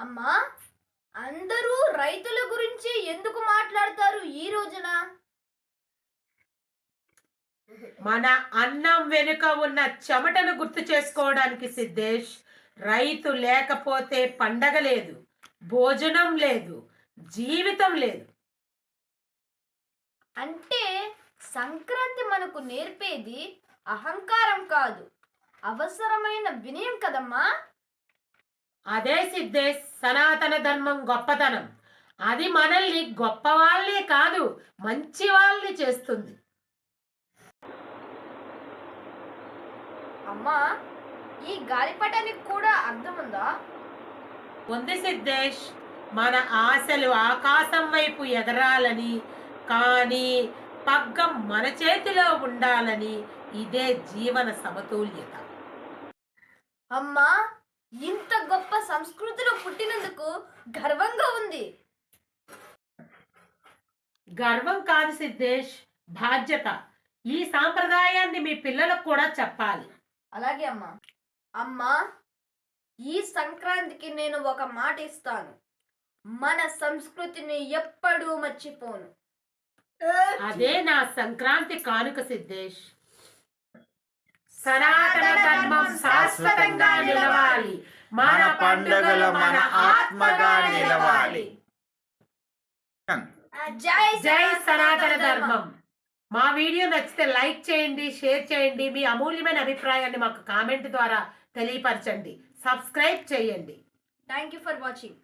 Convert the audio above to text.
అమ్మా, అందరూ రైతుల గురించి ఎందుకు మాట్లాడతారు ఈ రోజున? మన అన్నం వెనుక ఉన్న చెమటను గుర్తు చేసుకోవడానికి సిద్ధేష్. రైతు లేకపోతే పండగ లేదు, భోజనం లేదు, జీవితం లేదు. అంటే సంక్రాంతి మనకు నేర్పేది అహంకారం కాదు, అవసరమైన వినయం కదమ్మా. అదే సిద్ధేష్ సనాతన ధర్మం గొప్పతనం. అది మనల్ని గొప్పవాళ్ళే కాదు, మంచి వాళ్ళని చేస్తుంది. అమ్మా, ఈ గాలిపటానికి కూడా అర్థం ఉందా? ఉంది సిద్ధేష్. మన ఆశలు ఆకాశం వైపు ఎగరాలని, కానీ పగ్గం మన చేతిలో ఉండాలని. ఇదే జీవన సమతుల్యత. అమ్మా, ఇంత గొప్ప సంస్కృతిలో పుట్టినందుకు గర్వంగా ఉంది. గర్వం కాదు సిద్ధేష్, బాధ్యత. ఈ సాంప్రదాయాన్ని మీ పిల్లలకు కూడా చెప్పాలి. అలాగే అమ్మా. అమ్మా, ఈ సంక్రాంతికి నేను ఒక మాట ఇస్తాను. మన సంస్కృతిని ఎప్పుడూ మర్చిపోను. అదే నా సంక్రాంతి కానుక సిద్ధేష్. సనాతన ధర్మం శాశ్వతంగా నిలవాలి. మన పండుగలు మన ఆత్మగా నిలవాలి. జై జై సనాతన ధర్మం. మా వీడియో నచ్చితే లైక్ చేయండి, షేర్ చేయండి. మీ అమూల్యమైన అభిప్రాయాన్ని మాకు కామెంట్ ద్వారా తెలియపరచండి. సబ్స్క్రైబ్ చేయండి. Thank you for watching.